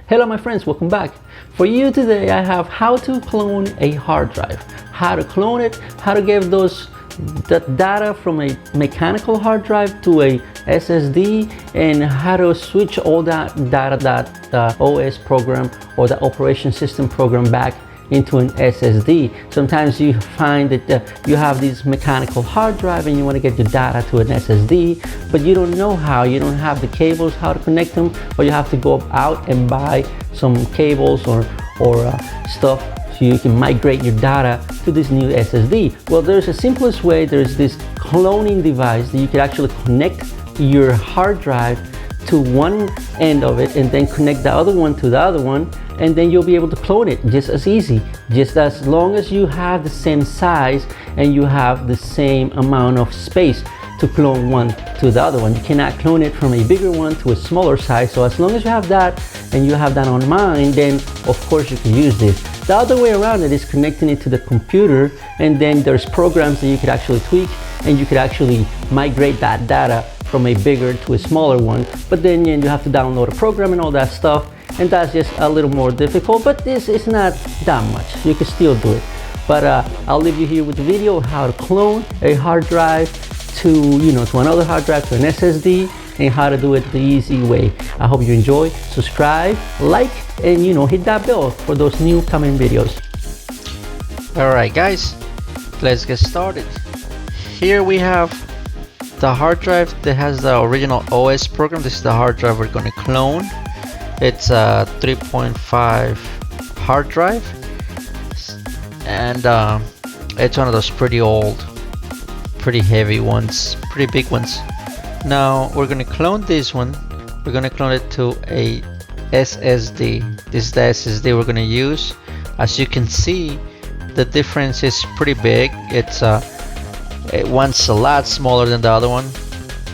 Hello my friends, welcome back. For you today I have how to clone a hard drive, how to clone it, how to give that data from a mechanical hard drive to a SSD, and how to switch all that data, that OS program or the operation system program back into an SSD. Sometimes you find that you have this mechanical hard drive and you want to get your data to an SSD, but you don't know how, you don't have the cables, how to connect them, or you have to go out and buy some cables or stuff so you can migrate your data to this new SSD. Well, there's a simplest way. There's this cloning device that you can actually connect your hard drive to one end of it and then connect the other one to the other one, and then you'll be able to clone it just as easy, just as long as you have the same size and you have the same amount of space to clone one to the other one. You cannot clone it from a bigger one to a smaller size. So as long as you have that and you have that on mind, then of course you can use this. The other way around it is connecting it to the computer, and then there's programs that you could actually tweak and you could actually migrate that data from a bigger to a smaller one, but then you have to download a program and all that stuff, and that's just a little more difficult, but this is not that much. You can still do it. But I'll leave you here with the video of how to clone a hard drive to another hard drive, to an SSD, and how to do it the easy way. I hope you enjoy. Subscribe, like, and hit that bell for those new coming videos. Alright guys, let's get started. Here we have the hard drive that has the original OS program. This is the hard drive we're going to clone. It's a 3.5 hard drive, and it's one of those pretty old, pretty heavy ones, pretty big ones. Now we're going to clone this one. We're going to clone it to a SSD. This is the SSD we're going to use. As you can see, the difference is pretty big. One's a lot smaller than the other one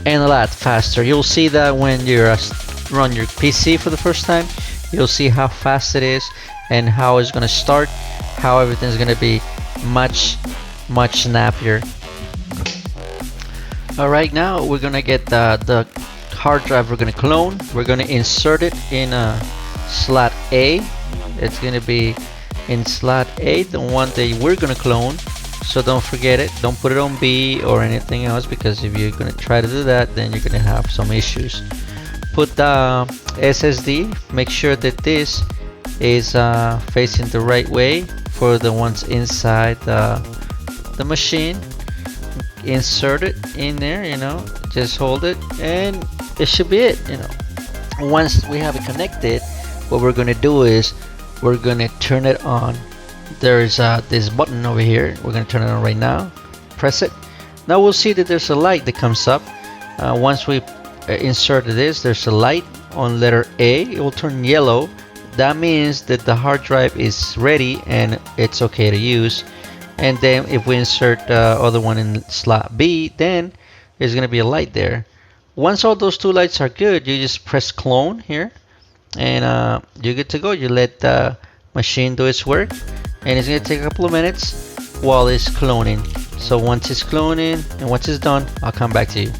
and a lot faster. You'll see that when you run your PC for the first time. You'll see how fast it is and how it's going to start, how everything's going to be much snappier. Alright, now we're going to get the hard drive we're going to clone. We're going to insert it in slot A. It's going to be in slot A, the one that we're going to clone. So don't forget it. Don't put it on B or anything else, because if you're going to try to do that, then you're going to have some issues. Put the SSD. Make sure that this is facing the right way for the ones inside the machine. Insert it in there, just hold it, and it should be it. Once we have it connected, what we're going to do is we're going to turn it on. There's this button over here. We're going to turn it on right now. Press it. Now we'll see that there's a light that comes up. Once we insert this, there's a light on letter A. It will turn yellow. That means that the hard drive is ready and it's okay to use. And then if we insert the other one in slot B, then there's going to be a light there. Once all those two lights are good, you just press clone here, and you're good to go. You let the machine do its work, and it's going to take a couple of minutes while it's cloning. So once it's cloning and once it's done, I'll come back to you.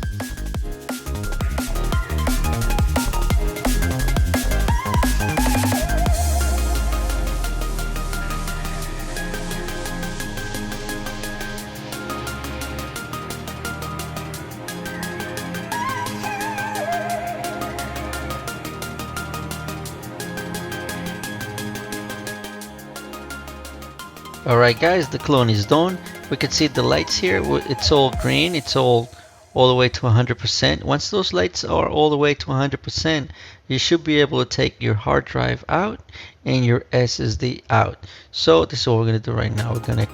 Alright guys, the clone is done. We can see the lights here. It's all green. It's all the way to 100%. Once those lights are all the way to 100%, you should be able to take your hard drive out and your SSD out. So this is what we're going to do right now. We're going to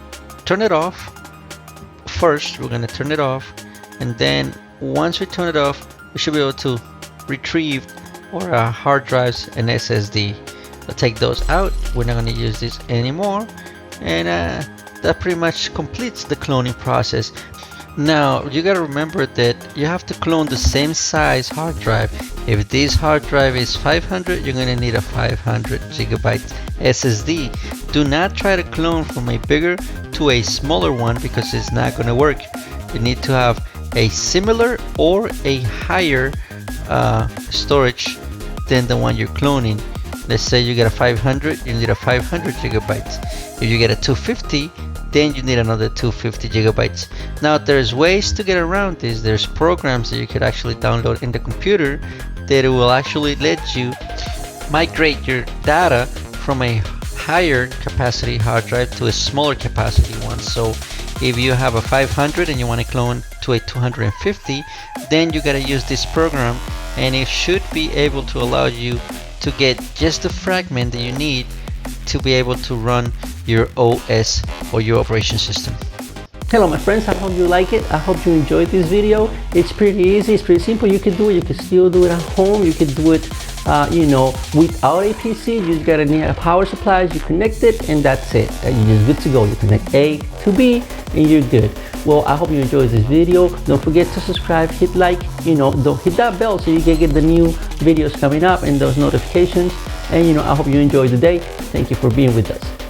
turn it off. First, we're going to turn it off, and then once we turn it off, we should be able to retrieve our hard drives and SSD. I'll take those out. We're not going to use this anymore. And that pretty much completes the cloning process. Now you gotta remember that you have to clone the same size hard drive. If this hard drive is 500, you're gonna need a 500 gigabyte SSD. Do not try to clone from a bigger to a smaller one, because it's not gonna work. You need to have a similar or a higher storage than the one you're cloning. Let's say you get a 500, you need a 500 gigabytes. If you get a 250, then you need another 250 gigabytes. Now there's ways to get around this. There's programs that you could actually download in the computer that will actually let you migrate your data from a higher capacity hard drive to a smaller capacity one. So if you have a 500 and you want to clone to a 250, then you got to use this program, and it should be able to allow you to get just the fragment that you need to be able to run your OS or your operation system. Hello my friends, I hope you like it. I hope you enjoyed this video. It's pretty easy, it's pretty simple. You can do it, you can still do it at home. You can do it without a PC. You just gotta need a power supply, you connect it, and that's it. And you're just good to go. You connect A to B and you're good. Well, I hope you enjoyed this video. Don't forget to subscribe, hit like, don't hit that bell so you can get the new videos coming up and those notifications. And I hope you enjoyed the day. Thank you for being with us.